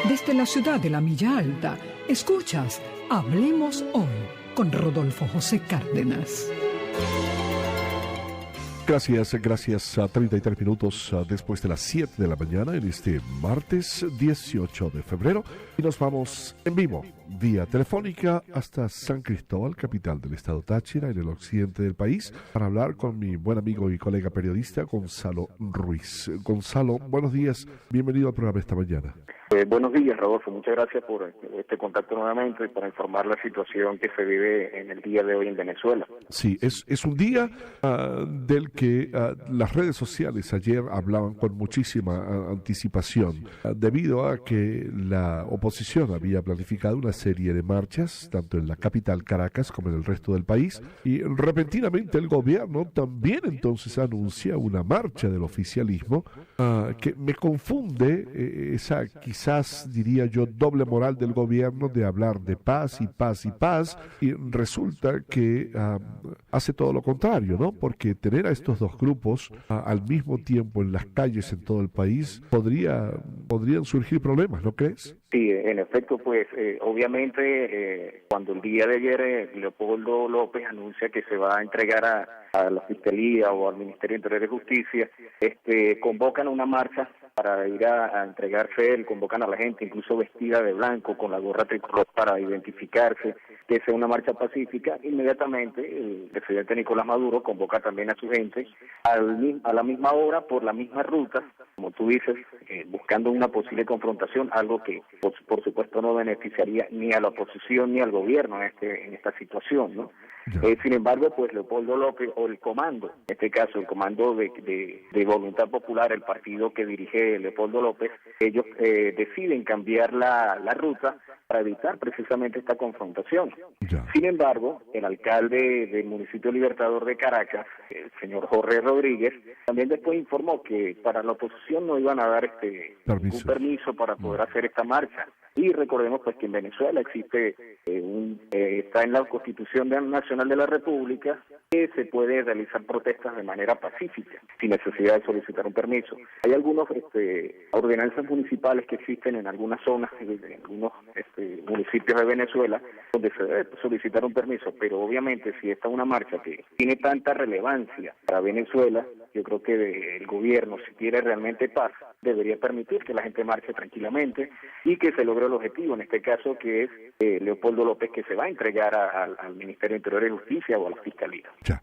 Desde la ciudad de la Milla Alta, escuchas Hablemos Hoy con Rodolfo José Cárdenas. Gracias. A 33 minutos después de las 7 de la mañana en este martes 18 de febrero. Y nos vamos en vivo, vía telefónica, hasta San Cristóbal, capital del estado Táchira, en el occidente del país, para hablar con mi buen amigo y colega periodista Gonzalo Ruiz. Gonzalo, buenos días. Bienvenido al programa esta mañana. Buenos días, Rodolfo. Muchas gracias por este contacto nuevamente y para informar la situación que se vive en el día de hoy en Venezuela. Sí, es un día del que las redes sociales ayer hablaban con muchísima anticipación, debido a que la oposición había planificado una serie de marchas, tanto en la capital Caracas como en el resto del país, y repentinamente el gobierno también entonces anuncia una marcha del oficialismo, que me confunde esa quizás, diría yo, doble moral del gobierno de hablar de paz y resulta que hace todo lo contrario, ¿no? Porque tener a estos dos grupos al mismo tiempo en las calles en todo el país podrían surgir problemas, ¿no crees? Sí, en efecto, pues obviamente cuando el día de ayer Leopoldo López anuncia que se va a entregar a la Fiscalía o al Ministerio de Interior y Justicia, convocan una marcha para ir a entregarse él, convocan a la gente incluso vestida de blanco con la gorra tricolor para identificarse, que sea una marcha pacífica. Inmediatamente el presidente Nicolás Maduro convoca también a su gente a la misma hora, por la misma ruta, como tú dices, buscando una posible confrontación, algo que por supuesto no beneficiaría ni a la oposición ni al gobierno en esta situación, ¿no? Sin embargo, pues Leopoldo López, o el comando, en este caso el comando de Voluntad Popular, el partido que dirige Leopoldo López, ellos deciden cambiar la ruta para evitar precisamente esta confrontación. Sin embargo, el alcalde del municipio Libertador de Caracas, el señor Jorge Rodríguez, también después informó que para la oposición no iban a dar ningún permiso para poder hacer esta marcha. Y recordemos pues que en Venezuela existe está en la Constitución Nacional de la República que se puede realizar protestas de manera pacífica, sin necesidad de solicitar un permiso. Hay algunas ordenanzas municipales que existen en algunas zonas, en algunos municipios de Venezuela, donde se debe solicitar un permiso, pero obviamente si esta es una marcha que tiene tanta relevancia para Venezuela, yo creo que el gobierno, si quiere realmente paz, debería permitir que la gente marche tranquilamente y que se logre el objetivo, en este caso que es Leopoldo López, que se va a entregar al Ministerio de Interior y Justicia o a la Fiscalía. Ya.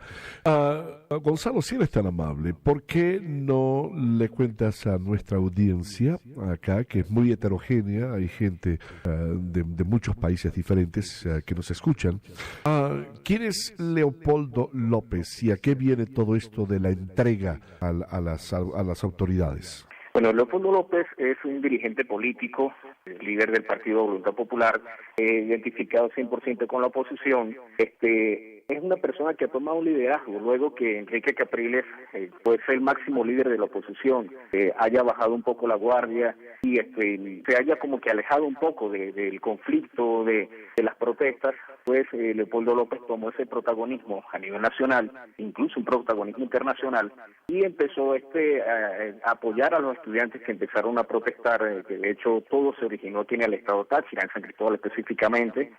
Gonzalo, si eres tan amable, ¿por qué no le cuentas a nuestra audiencia acá, que es muy heterogénea, hay gente de muchos países diferentes que nos escuchan, quién es Leopoldo López y a qué viene todo esto de la entrega a las autoridades? Bueno, Leopoldo López es un dirigente político, líder del Partido Voluntad Popular, identificado 100% con la oposición. Es una persona que ha tomado un liderazgo luego que Enrique Capriles, pues el máximo líder de la oposición, haya bajado un poco la guardia y se haya como que alejado un poco del conflicto, de las protestas. Pues Leopoldo López tomó ese protagonismo a nivel nacional, incluso un protagonismo internacional, y empezó a apoyar a los estudiantes que empezaron a protestar, que de hecho todo se originó aquí en el estado Táchira, en San Cristóbal específicamente.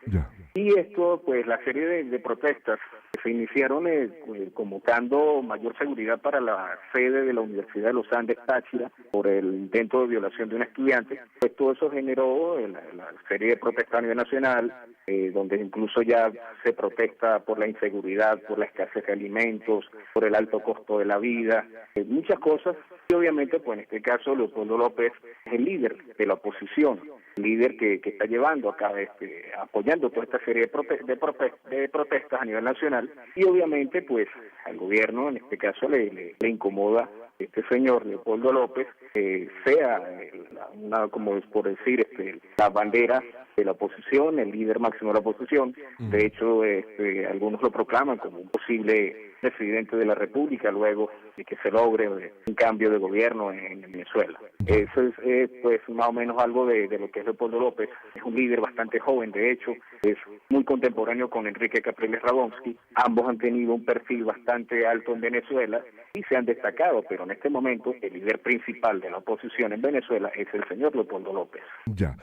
Y esto, pues la serie de protestas se iniciaron convocando mayor seguridad para la sede de la Universidad de los Andes Táchira por el intento de violación de un estudiante. Pues todo eso generó la serie de protestas a nivel nacional, donde incluso ya se protesta por la inseguridad, por la escasez de alimentos, por el alto costo de la vida, muchas cosas. Y obviamente, pues en este caso, Leopoldo López es el líder de la oposición, líder que está llevando acá, apoyando toda esta serie de protestas a nivel nacional. Y obviamente, pues al gobierno, en este caso, le incomoda este señor Leopoldo López, sea como es por decir, la bandera de la oposición, el líder máximo de la oposición. De hecho, algunos lo proclaman como un posible presidente de la República luego de que se logre un cambio de gobierno en Venezuela. Eso es pues más o menos algo de lo que es Leopoldo López. Es un líder bastante joven, de hecho, es muy contemporáneo con Enrique Capriles Radonsky. Ambos han tenido un perfil bastante alto en Venezuela y se han destacado, pero en este momento el líder principal de la oposición en Venezuela es el señor Leopoldo López. Ya.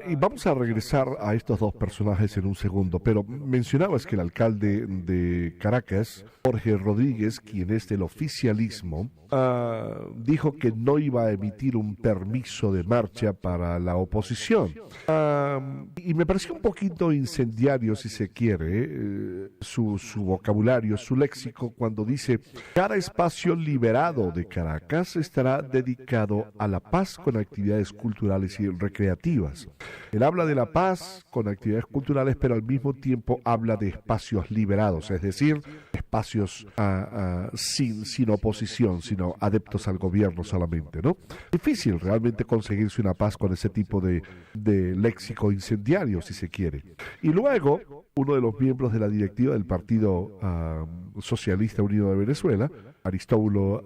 Y vamos a regresar a estos dos personajes en un segundo, pero mencionabas que el alcalde de Caracas, Jorge Rodríguez, quien es del oficialismo, dijo que no iba a emitir un permiso de marcha para la oposición. Y me pareció un poquito incendiario, si se quiere, su vocabulario, su léxico, cuando dice: cada espacio liberado de Caracas estará dedicado a la paz con actividades culturales y recreativas. Él habla de la paz con actividades culturales, pero al mismo tiempo habla de espacios liberados, es decir, espacios sin oposición, sino adeptos al gobierno solamente, ¿no? Difícil realmente conseguirse una paz con ese tipo de léxico incendiario, si se quiere. Y luego, uno de los miembros de la directiva del Partido Socialista Unido de Venezuela, Aristóbulo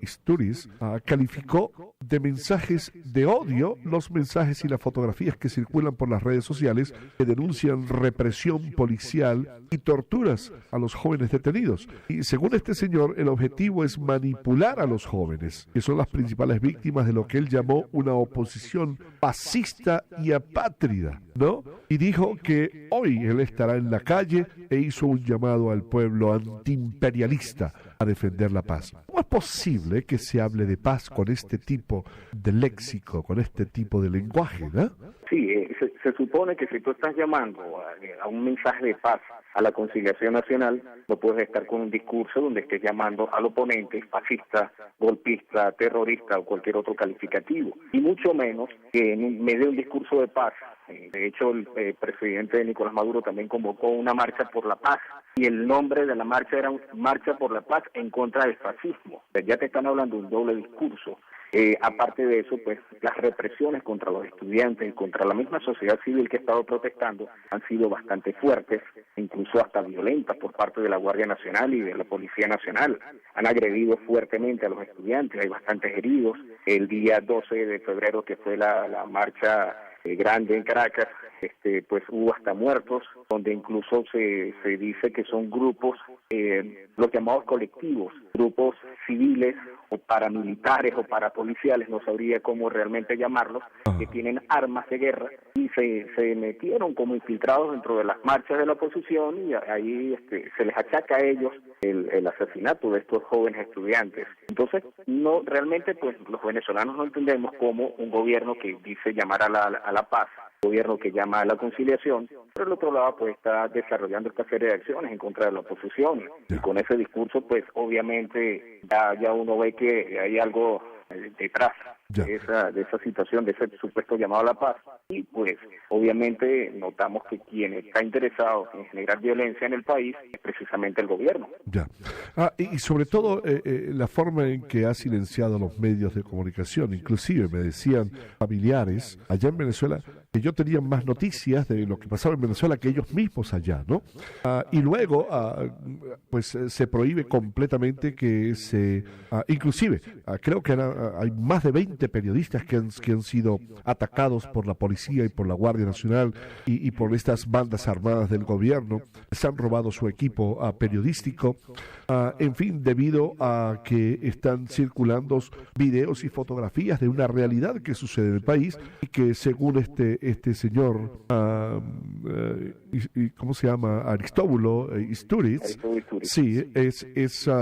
Isturiz, calificó de mensajes de odio los mensajes y las fotografías que circulan por las redes sociales que denuncian represión policial y torturas a los jóvenes detenidos. Y según este señor, el objetivo es manipular a los jóvenes, que son las principales víctimas de lo que él llamó una oposición fascista y apátrida, ¿no? Y dijo que hoy él estará en la calle e hizo un llamado al pueblo antiimperialista a defender la paz. ¿Cómo es posible que se hable de paz con este tipo de léxico, con este tipo de lenguaje, ¿no? Sí, se supone que si tú estás llamando a un mensaje de paz, a la conciliación nacional, no puedes estar con un discurso donde estés llamando al oponente fascista, golpista, terrorista o cualquier otro calificativo, y mucho menos que en medio de un discurso de paz. De hecho, el presidente Nicolás Maduro también convocó una marcha por la paz, y el nombre de la marcha era Marcha por la Paz en contra del fascismo. Ya te están hablando de un doble discurso. Aparte de eso, pues las represiones contra los estudiantes y contra la misma sociedad civil que ha estado protestando han sido bastante fuertes, incluso hasta violentas por parte de la Guardia Nacional y de la Policía Nacional. Han agredido fuertemente a los estudiantes, hay bastantes heridos. El día 12 de febrero, que fue la marcha grande en Caracas, pues hubo hasta muertos, donde incluso se dice que son grupos, los llamados colectivos, grupos civiles o paramilitares o parapoliciales, no sabría cómo realmente llamarlos, que tienen armas de guerra y se metieron como infiltrados dentro de las marchas de la oposición, y ahí se les achaca a ellos el asesinato de estos jóvenes estudiantes. Entonces, no realmente, pues los venezolanos no entendemos cómo un gobierno que dice llamar a la paz, gobierno que llama a la conciliación, pero el otro lado pues está desarrollando esta serie de acciones en contra de la oposición, y con ese discurso pues obviamente ya uno ve que hay algo detrás de esa situación, de ese supuesto llamado a la paz, y pues obviamente notamos que quien está interesado en generar violencia en el país es precisamente el gobierno. Ya. Y sobre todo la forma en que ha silenciado los medios de comunicación. Inclusive me decían familiares allá en Venezuela que yo tenía más noticias de lo que pasaba en Venezuela que ellos mismos allá, ¿no? Y luego, pues se prohíbe completamente que se... inclusive, creo que hay más de 20 periodistas que han sido atacados por la policía y por la Guardia Nacional y por estas bandas armadas del gobierno. Se han robado su equipo periodístico, en fin, debido a que están circulando videos y fotografías de una realidad que sucede en el país y que según este señor, ¿cómo se llama? Aristóbulo Isturiz, sí,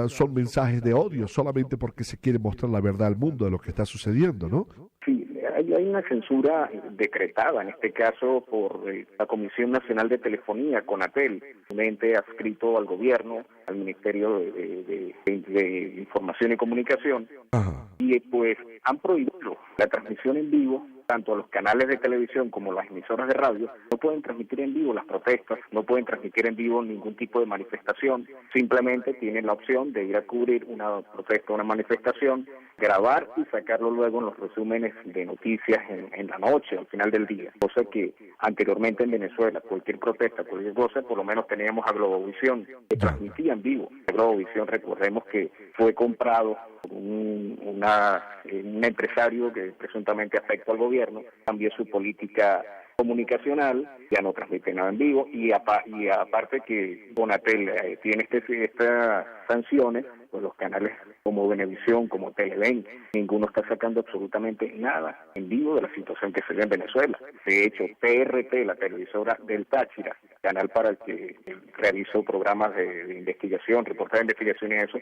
son mensajes de odio solamente porque se quiere mostrar la verdad al mundo de lo que está sucediendo, ¿no? Sí, hay una censura decretada, en este caso por la Comisión Nacional de Telefonía, CONATEL, un ente adscrito al gobierno, al Ministerio de Información y Comunicación. Ajá. Y pues han prohibido la transmisión en vivo, tanto a los canales de televisión como las emisoras de radio. No pueden transmitir en vivo las protestas, no pueden transmitir en vivo ningún tipo de manifestación, simplemente tienen la opción de ir a cubrir una protesta, una manifestación, grabar y sacarlo luego en los resúmenes de noticias en la noche, al final del día. Cosa que anteriormente en Venezuela, cualquier protesta, cualquier cosa, por lo menos teníamos a Globovisión, que transmitía en vivo. Globovisión, recordemos que fue comprado por un empresario que presuntamente afecta al gobierno, cambió su política comunicacional, ya no transmite nada en vivo, y aparte que CONATEL tiene estas sanciones, pues los canales como Venevisión, como Televen, ninguno está sacando absolutamente nada en vivo de la situación que se ve en Venezuela. De hecho, TRT, la televisora del Táchira, canal para el que realizó programas de investigación, reportajes de investigación y eso,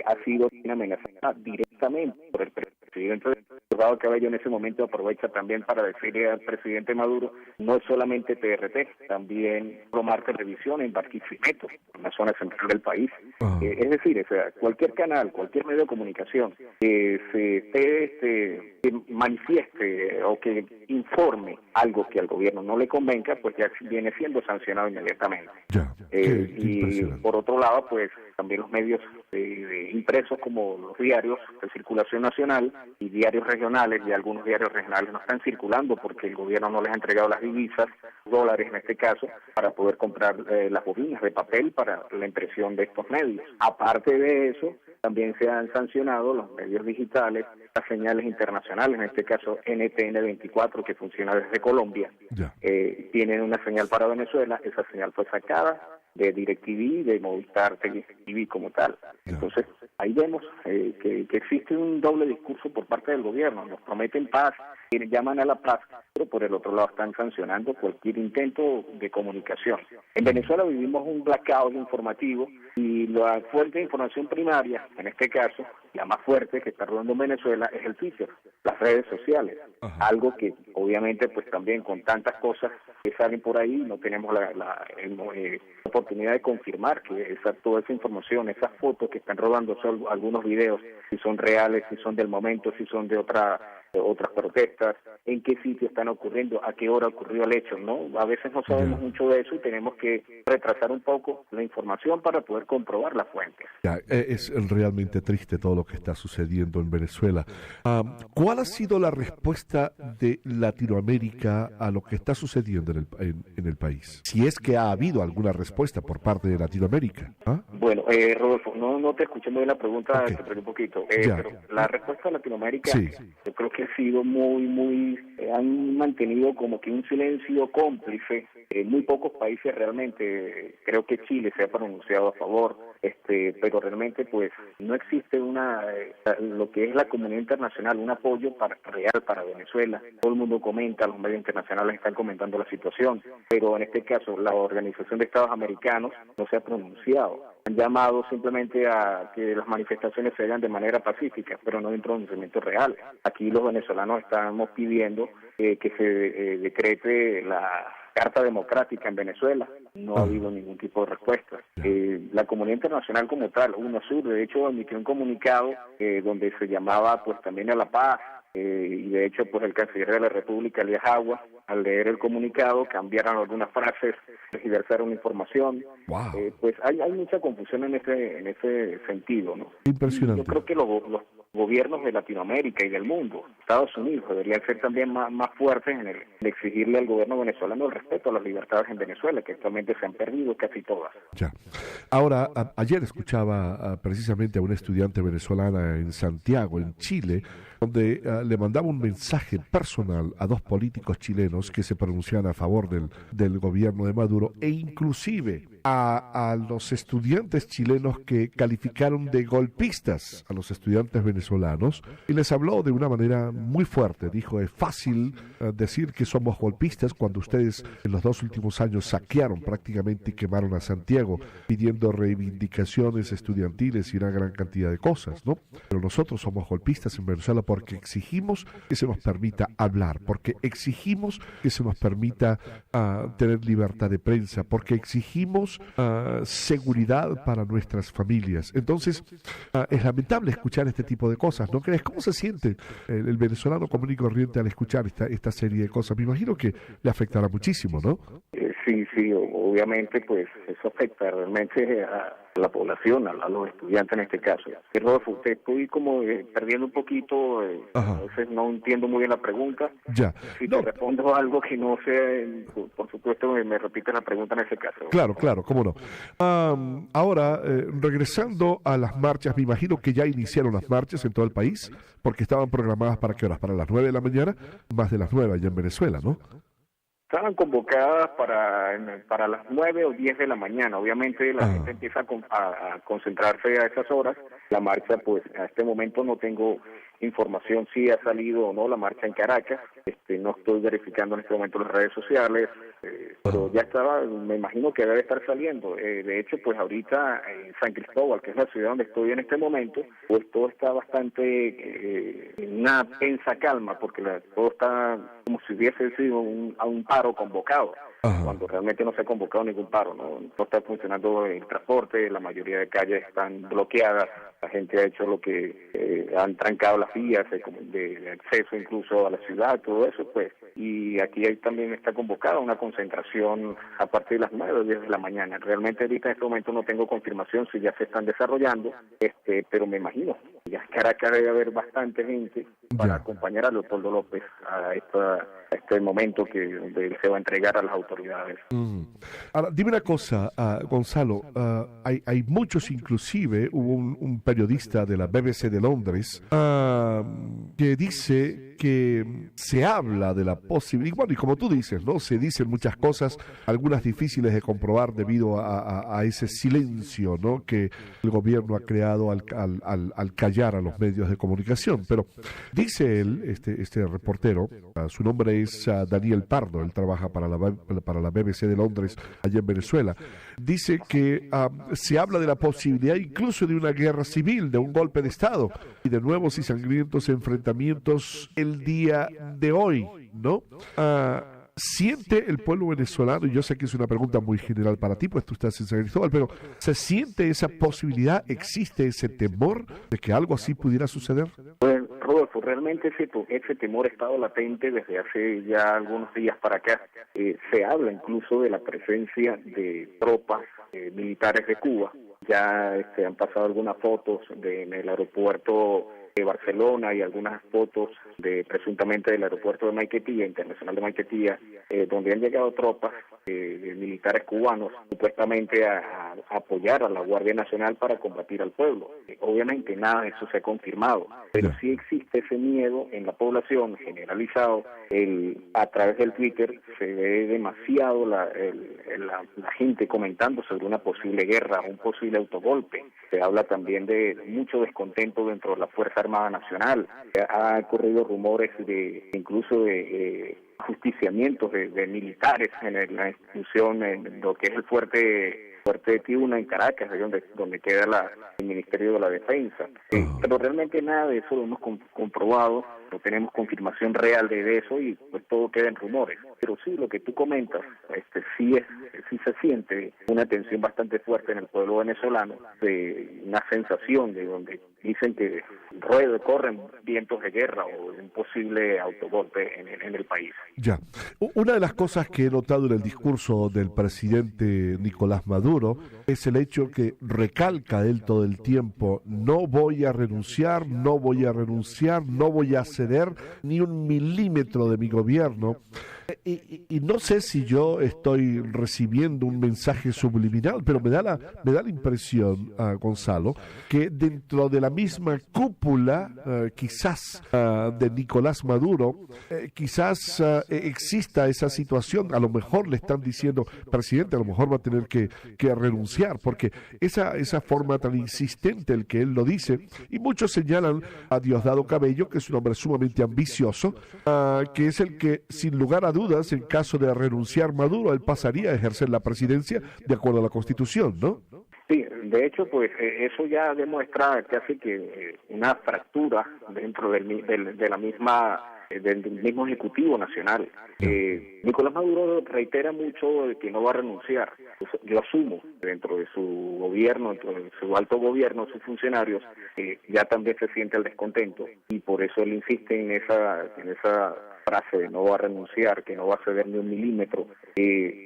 ha sido amenazada directamente por el presidente Diosdado Cabello. En ese momento aprovecha también para decirle al presidente Maduro, no es solamente TRT, también Promar Televisión en Barquisimeto, en la zona central del país. Es decir, o sea, cualquier canal, cualquier medio de comunicación que que manifieste o que informe algo que al gobierno no le convenga, pues ya viene siendo sancionado inmediatamente. Y por otro lado, pues también los medios impresos como los diarios de circulación nacional y diarios regionales, y algunos diarios regionales no están circulando porque el gobierno no les ha entregado las divisas, dólares en este caso, para poder comprar las bobinas de papel para la impresión de estos medios. Aparte de eso, también se han sancionado los medios digitales, las señales internacionales, en este caso NTN 24, que funciona desde Colombia, tienen una señal para Venezuela, esa señal fue sacada de DirecTV, de Movistar TV como tal. Entonces, ahí vemos que existe un doble discurso por parte del gobierno. Nos prometen paz, llaman a la paz, pero por el otro lado están sancionando cualquier intento de comunicación. En Venezuela vivimos un blackout informativo y la fuente de información primaria, en este caso, la más fuerte que está rodando en Venezuela es el Twitter, las redes sociales. Algo que obviamente pues también con tantas cosas que salen por ahí no tenemos la oportunidad de confirmar que toda esa información, esas fotos que están rodando, son algunos videos, si son reales, si son del momento, si son de otras protestas, en qué sitio están ocurriendo, a qué hora ocurrió el hecho, ¿no? A veces no sabemos mucho de eso y tenemos que retrasar un poco la información para poder comprobar las fuentes. Es realmente triste todo lo que está sucediendo en Venezuela. ¿Cuál ha sido la respuesta de Latinoamérica a lo que está sucediendo en el país? Si es que ha habido alguna respuesta por parte de Latinoamérica. Bueno, Rodolfo, no te escuché muy bien la pregunta, te perdí un poquito. Pero la respuesta de Latinoamérica, yo creo que ha sido han mantenido como que un silencio cómplice. Muy pocos países realmente, creo que Chile se ha pronunciado a favor, pero realmente pues no existe lo que es la comunidad internacional, un apoyo real para Venezuela. Todo el mundo comenta, los medios internacionales están comentando la situación, pero en este caso la Organización de Estados Americanos no se ha pronunciado. Han llamado simplemente a que las manifestaciones se hagan de manera pacífica, pero no hay un pronunciamiento real. Aquí los venezolanos estamos pidiendo que se decrete la Carta Democrática en Venezuela. No ha habido ningún tipo de respuesta. La comunidad internacional como tal, UNASUR, de hecho emitió un comunicado donde se llamaba pues también a la paz, y de hecho pues el canciller de la República, Elías Agua, al leer el comunicado cambiaron algunas frases, tergiversaron información. Pues hay mucha confusión en ese sentido, ¿no? Impresionante. Yo creo que los gobiernos de Latinoamérica y del mundo, Estados Unidos, deberían ser también más fuertes en exigirle al gobierno venezolano el respeto a las libertades en Venezuela, que actualmente se han perdido casi todas. Ahora, ayer escuchaba precisamente a una estudiante venezolana en Santiago, en Chile, donde le mandaba un mensaje personal a dos políticos chilenos que se pronunciaban a favor del gobierno de Maduro, e inclusive a los estudiantes chilenos que calificaron de golpistas a los estudiantes venezolanos, y les habló de una manera muy fuerte. Dijo, es fácil decir que somos golpistas cuando ustedes en los 2 últimos años saquearon prácticamente y quemaron a Santiago pidiendo reivindicaciones estudiantiles y una gran cantidad de cosas, ¿no? Pero nosotros somos golpistas en Venezuela porque exigimos que se nos permita hablar, porque exigimos que se nos permita tener libertad de prensa, porque exigimos seguridad para nuestras familias. Entonces, es lamentable escuchar este tipo de cosas, ¿no crees? ¿Cómo se siente el venezolano común y corriente al escuchar esta serie de cosas? Me imagino que le afectará muchísimo, ¿no? Sí, obviamente, pues eso afecta realmente a la población, a los estudiantes en este caso. Rodolfo, estoy como perdiendo un poquito, a veces no entiendo muy bien la pregunta. Si te respondo algo que no sé, por supuesto me repites la pregunta en ese caso. Claro, cómo no. Ahora, regresando a las marchas, me imagino que ya iniciaron las marchas en todo el país, porque estaban programadas ¿para qué horas? Para las 9 de la mañana, más de las 9 allá en Venezuela, ¿no? Estaban convocadas para las 9 o 10 de la mañana. Obviamente la gente empieza a concentrarse a esas horas. La marcha, pues, a este momento no tengo información si ha salido o no la marcha en Caracas. No estoy verificando en este momento las redes sociales, pero ya estaba, me imagino que debe estar saliendo. De hecho, pues ahorita en San Cristóbal, que es la ciudad donde estoy en este momento, pues todo está bastante en una tensa calma, porque todo está como si hubiese sido a un paro convocado. Cuando realmente no se ha convocado ningún paro, no está funcionando el transporte, la mayoría de calles están bloqueadas, la gente ha hecho lo que han trancado las vías de acceso incluso a la ciudad, todo eso, pues, y aquí también está convocada una concentración a partir de las 9 o 10 de la mañana. Realmente ahorita en este momento no tengo confirmación si ya se están desarrollando, pero me imagino, ya en Caracas debe haber bastante gente para acompañar a Leopoldo López a este momento donde él se va a entregar a las autoridades. Ahora, dime una cosa, Gonzalo, hay muchos, inclusive hubo un periodista de la BBC de Londres que dice que se habla de la posibilidad, bueno, y como tú dices, ¿no? Se dicen muchas cosas, algunas difíciles de comprobar debido a ese silencio, ¿no? Que el gobierno ha creado al callar a los medios de comunicación. Pero dice él, este reportero, su nombre es Daniel Pardo, él trabaja para la BBC de Londres, allá en Venezuela. Dice que se habla de la posibilidad incluso de una guerra civil, de un golpe de Estado y de nuevos y sangrientos enfrentamientos el día de hoy, ¿no? ¿Siente el pueblo venezolano, y yo sé que es una pregunta muy general para ti, pues tú estás en San Cristóbal, pero ¿se siente esa posibilidad, existe ese temor de que algo así pudiera suceder? Pues, Rodolfo, realmente ese temor ha estado latente desde hace ya algunos días para acá. Se habla incluso de la presencia de tropas militares de Cuba. Ya han pasado algunas fotos en el aeropuerto de Barcelona y algunas fotos presuntamente del aeropuerto de Maiquetía, internacional de Maiquetía, donde han llegado tropas de militares cubanos supuestamente a apoyar a la Guardia Nacional para combatir al pueblo. Obviamente nada de eso se ha confirmado, pero sí existe ese miedo en la población generalizado. A través del Twitter se ve demasiado la gente comentando sobre una posible guerra, un posible autogolpe. Se habla también de mucho descontento dentro de la Fuerza Armada Nacional. Ha ocurrido rumores incluso de justiciamientos de militares en la institución, en lo que es el fuerte de Tiuna en Caracas, donde queda el Ministerio de la Defensa. Pero realmente nada de eso lo hemos comprobado, no tenemos confirmación real de eso y pues todo queda en rumores. Pero sí, lo que tú comentas, sí se siente una tensión bastante fuerte en el pueblo venezolano, de una sensación de donde dicen que corren vientos de guerra o un posible autogolpe en el país. Ya. Una de las cosas que he notado en el discurso del presidente Nicolás Maduro es el hecho que recalca él todo el tiempo: no voy a renunciar, no voy a renunciar, no voy a ceder ni un milímetro de mi gobierno. Y no sé si yo estoy recibiendo un mensaje subliminal, pero me da la impresión, Gonzalo, que dentro de la misma cúpula, quizás de Nicolás Maduro, quizás exista esa situación. A lo mejor le están diciendo: presidente, a lo mejor va a tener que renunciar, porque esa forma tan insistente el que él lo dice, y muchos señalan a Diosdado Cabello, que es un hombre sumamente ambicioso, que es el que, sin lugar a dudas, en caso de renunciar Maduro, él pasaría a ejercer la presidencia de acuerdo a la Constitución, ¿no? Sí, de hecho, pues eso ya demuestra casi que una fractura dentro del mismo Ejecutivo Nacional. Nicolás Maduro reitera mucho de que no va a renunciar. Yo asumo, dentro de su gobierno, dentro de su alto gobierno, sus funcionarios, ya también se siente el descontento, y por eso él insiste en esa frase de no va a renunciar, que no va a ceder ni un milímetro.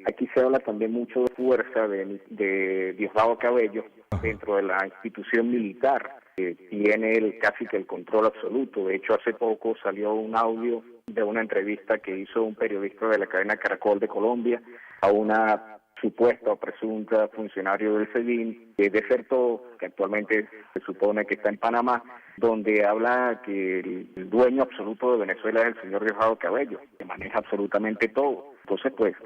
Aquí se habla también mucho de fuerza de Diosdado Cabello dentro de la institución militar. Tiene casi que el control absoluto. De hecho, hace poco salió un audio de una entrevista que hizo un periodista de la cadena Caracol de Colombia a una supuesta o presunta funcionario del SEBIN, que desertó, que actualmente se supone que está en Panamá, donde habla que el dueño absoluto de Venezuela es el señor Diosdado Cabello, que maneja absolutamente todo. Entonces, pues,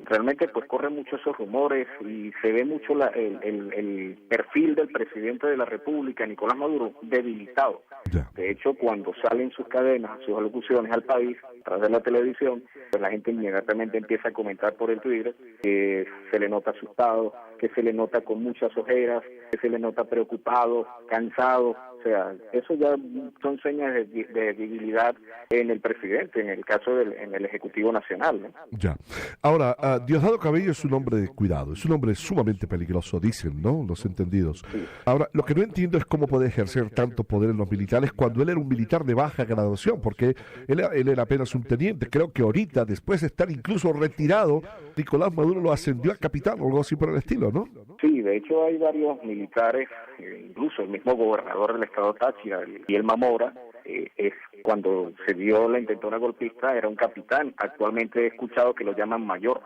realmente pues corren mucho esos rumores y se ve mucho el perfil del presidente de la República, Nicolás Maduro, debilitado. Ya. De hecho, cuando salen sus cadenas, sus alocuciones al país, a través de la televisión, pues la gente inmediatamente empieza a comentar por el Twitter que se le nota asustado, que se le nota con muchas ojeras, que se le nota preocupado, cansado. O sea, eso ya son señas de debilidad en el presidente, en el caso en el Ejecutivo Nacional, ¿no? Ya. Ahora, Diosdado Cabello es un hombre de cuidado, es un hombre sumamente peligroso, dicen, ¿no? Los entendidos. Sí. Ahora, lo que no entiendo es cómo puede ejercer tanto poder en los militares cuando él era un militar de baja graduación, porque él era apenas un teniente. Creo que ahorita, después de estar incluso retirado, Nicolás Maduro lo ascendió a capitán o algo así por el estilo, ¿no? Sí, de hecho hay varios militares, incluso el mismo gobernador del estado Táchira, y el Mamora, es cuando se dio la intentona golpista, era un capitán. Actualmente he escuchado que lo llaman mayor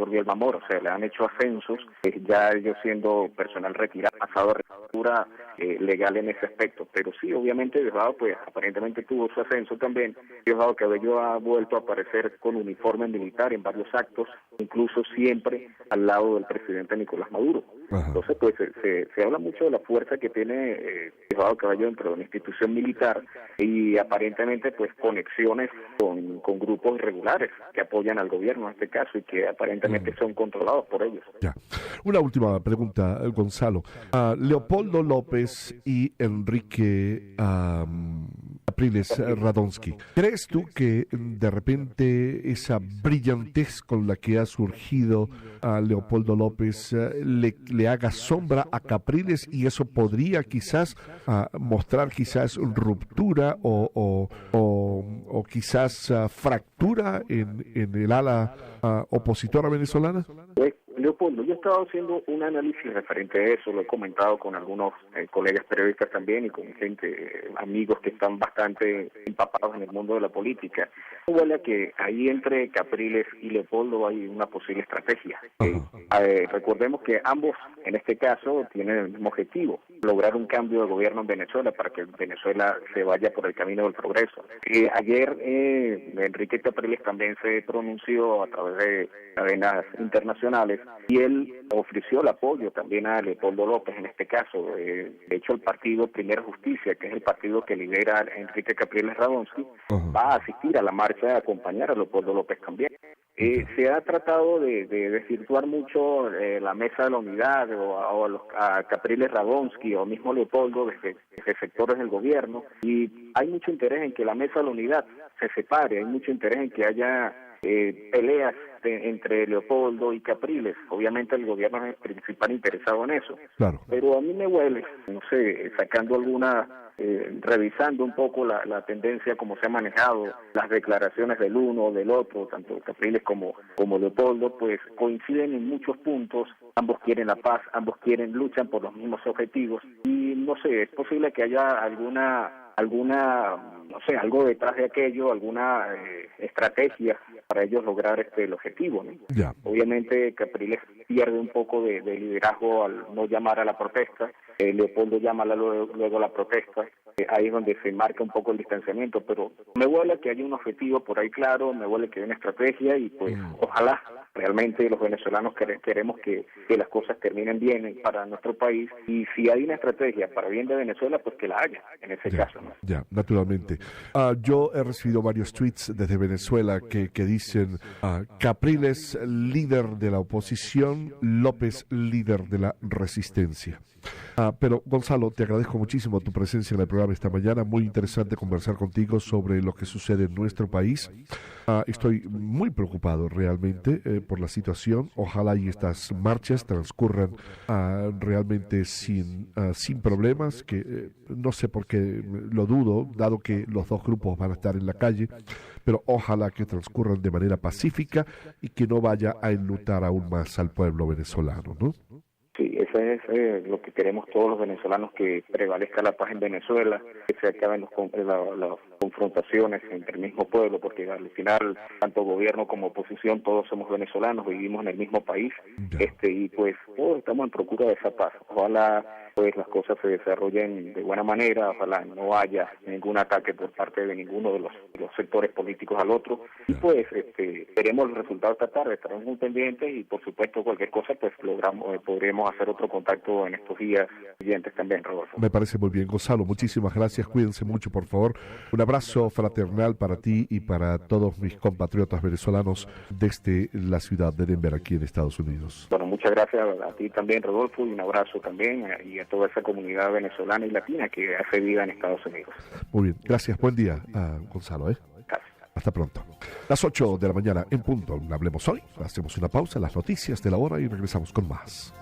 Bielma Mora, o sea, le han hecho ascensos, ya ellos siendo personal retirado, pasado a retirada legal en ese aspecto. Pero sí, obviamente Diosdado, pues aparentemente tuvo su ascenso también. Diosdado Cabello ha vuelto a aparecer con uniforme militar en varios actos, incluso siempre al lado del presidente Nicolás Maduro. Ajá. Entonces, pues se habla mucho de la fuerza que tiene Diosdado Cabello dentro de una institución militar y aparentemente pues conexiones con grupos irregulares que apoyan al gobierno en este caso y que aparentemente son controlados por ellos. Ya. Una última pregunta, Gonzalo. Leopoldo López y Enrique Capriles Radonsky. ¿Crees tú que de repente esa brillantez con la que ha surgido a Leopoldo López le haga sombra a Capriles y eso podría quizás mostrar quizás ruptura o quizás fractura en el ala opositora venezolana? Pues, Leopoldo, yo he estado haciendo un análisis referente a eso, lo he comentado con algunos colegas periodistas también y con gente, amigos que están bastante empapados en el mundo de la política. Huele a que ahí entre Capriles y Leopoldo hay una posible estrategia. Recordemos que ambos, en este caso, tienen el mismo objetivo, lograr un cambio de gobierno en Venezuela para que Venezuela se vaya por el camino del progreso. Ayer Enrique Capriles también se pronunció a través de cadenas internacionales y él ofreció el apoyo también a Leopoldo López en este caso. De hecho, el partido Primera Justicia, que es el partido que lidera Enrique Capriles Radonsky, va a asistir a la marcha a acompañar a Leopoldo López también. Se ha tratado de desvirtuar mucho la Mesa de la Unidad a Capriles Radonsky o mismo Leopoldo desde sectores del gobierno, y hay mucho interés en que la Mesa de la Unidad se separe, hay mucho interés en que haya peleas entre Leopoldo y Capriles. Obviamente el gobierno es el principal interesado en eso. Claro. Pero a mí me huele, no sé, sacando revisando un poco la tendencia como se ha manejado, las declaraciones del uno o del otro, tanto Capriles como Leopoldo, pues coinciden en muchos puntos. Ambos quieren la paz, ambos luchan por los mismos objetivos y no sé, es posible que haya alguna no sé, algo detrás de aquello, alguna estrategia para ellos lograr el objetivo, ¿no? Ya. Obviamente Capriles pierde un poco de liderazgo al no llamar a la protesta, Leopoldo llama luego a la protesta, ahí es donde se marca un poco el distanciamiento, pero me huele que hay un objetivo por ahí claro, me huele que hay una estrategia y pues ojalá realmente los venezolanos queremos que las cosas terminen bien para nuestro país, y si hay una estrategia para bien de Venezuela, pues que la haya en ese caso, ¿no? Ya, naturalmente. Yo he recibido varios tweets desde Venezuela que dicen Capriles líder de la oposición, López líder de la resistencia. Pero Gonzalo, te agradezco muchísimo tu presencia en el programa esta mañana. Muy interesante conversar contigo sobre lo que sucede en nuestro país. Estoy muy preocupado realmente por la situación. Ojalá y estas marchas transcurran realmente sin problemas, que no sé por qué lo dudo, dado que los dos grupos van a estar en la calle, pero ojalá que transcurran de manera pacífica y que no vaya a enlutar aún más al pueblo venezolano, ¿no? Sí, eso es lo que queremos todos los venezolanos, que prevalezca la paz en Venezuela, que se acaben las confrontaciones entre el mismo pueblo, porque al final, tanto gobierno como oposición, todos somos venezolanos, vivimos en el mismo país, y pues todos estamos en procura de esa paz. Ojalá pues las cosas se desarrollen de buena manera, ojalá no haya ningún ataque por parte de ninguno de los sectores políticos al otro, y pues veremos el resultado esta tarde, estaremos muy pendientes y por supuesto cualquier cosa pues podremos hacer otro contacto en estos días siguientes también, Rodolfo. Me parece muy bien, Gonzalo, muchísimas gracias, cuídense mucho por favor, un abrazo fraternal para ti y para todos mis compatriotas venezolanos desde la ciudad de Denver aquí en Estados Unidos. Bueno, muchas gracias a ti también, Rodolfo, y un abrazo también y a toda esa comunidad venezolana y latina que hace vida en Estados Unidos. Muy bien, gracias, buen día, Gonzalo. Gracias. Hasta pronto. Las 8 de la mañana en punto. Hablemos hoy. Hacemos una pausa en las noticias de la hora y regresamos con más.